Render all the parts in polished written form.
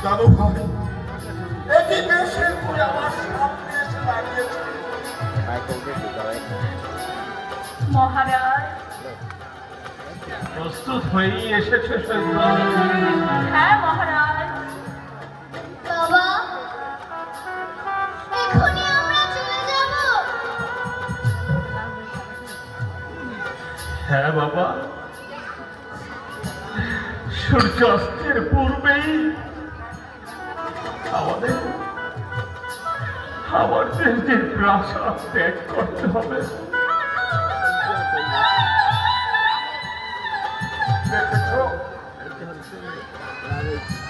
দাদু ভাই একই বেশের করে আমার সামনে এসে দাঁড়িয়েছে। মহারাজ প্রস্তুত হয়েই এসেছে সৈন্য? হ্যাঁ মহারাজ। বাবা এখনই আমরা চলে যাব? হ্যাঁ বাবা, সূর্য অস্তের পূর্বেই আমাদের যে প্রাসাদ ত্যাগ করতে হবে।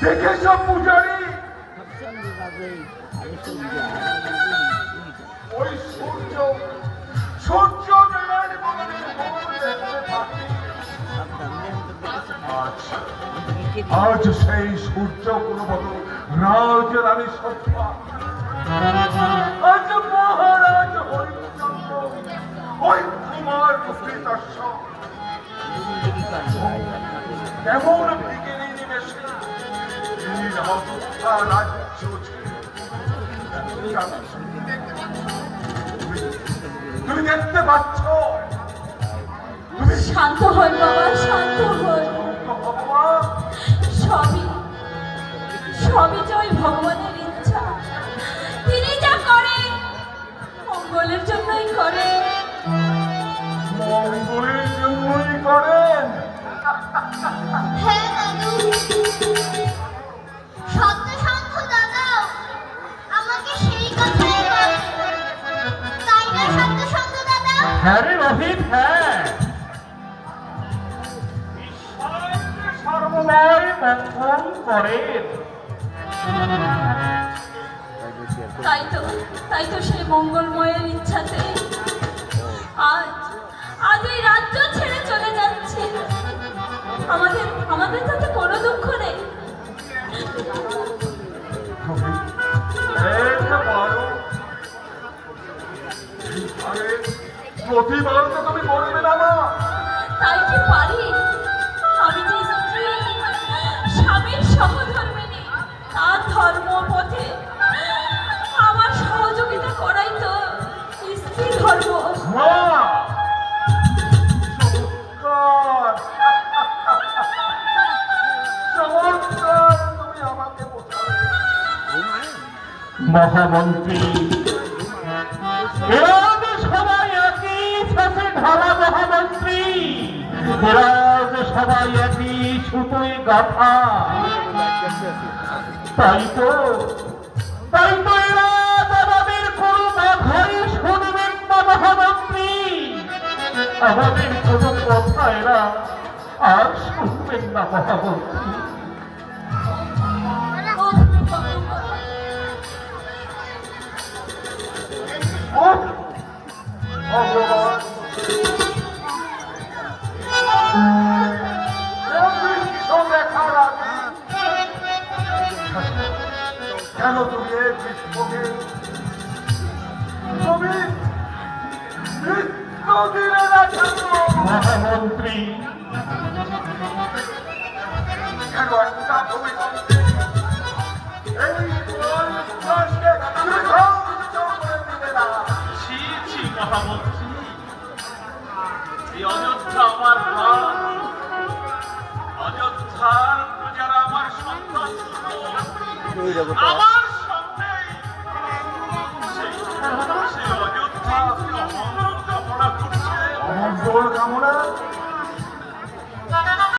দেখেছ পূজারী, ওই সূর্য জয়ের বদলে দেখতে পাচ্ছি। আজ সেই সূর্য কোনো মতো রাজরানী সভ্যা, আজ মহারাজ হরিশ্চন্দ্র, ওই কুমার মুক্তি কেমন বিকেলি নিমেষে রাজ্য তুমি দেখতে পাচ্ছ? শান্ত হন বাবা, শান্ত হন। সবই সবই যে ওই ভগবানের ইচ্ছা। তিনি যা করেন মঙ্গলের জন্যই করেন। মঙ্গলের জন্যই করেন? হ্যাঁ দাদু, সত্য শান্ত দাদা আমাকে সেই কথাই বলে, তাই না সত্য শান্ত দাদা? হ্যাঁ রে রোহিত, হ্যাঁ। সর্বময় মঙ্গল করেন। তাই তো সেই মঙ্গলময়ের ইচ্ছাতে আজ আজ এই রাজ্য ছেড়ে চলে যাচ্ছে। আমাদের তাতে কোনো দুঃখ নেই। প্রতিবার তো তুমি বলবে না মা। তাই কি পারি? আমি যে স্ত্রী, স্বামীর সহধর্মিণী, তার ধর্ম পথে আমার সহযোগিতা করাই তো স্ত্রী ধর্ম। মহামন্ত্রী, সবাই একই সাথে ঢালা। মহামন্ত্রী, এরা সবাই একই সুতোয় গাথা। তাই তো এরা আমাদের কোনো কথাই শুনবেন না। মহামন্ত্রী, আমাদের কোনো কথা এরা আর শুনবেন না। মহামন্ত্রী, কেন তুমি এই বিশ্বকে মহামন্ত্রী, কেন একটা ভূমিকম্পে এই দেশকে ধ্বংস করে দিলে না? ছি ছি মহামন্ত্রী, এই অযোধ্যা আমার ঘর, অযোধ্যার প্রজারা আমার সন্তান, আমার সামনে সেই অযোধ্যা অমঙ্গল কামনা করছে। অমঙ্গল কামনা?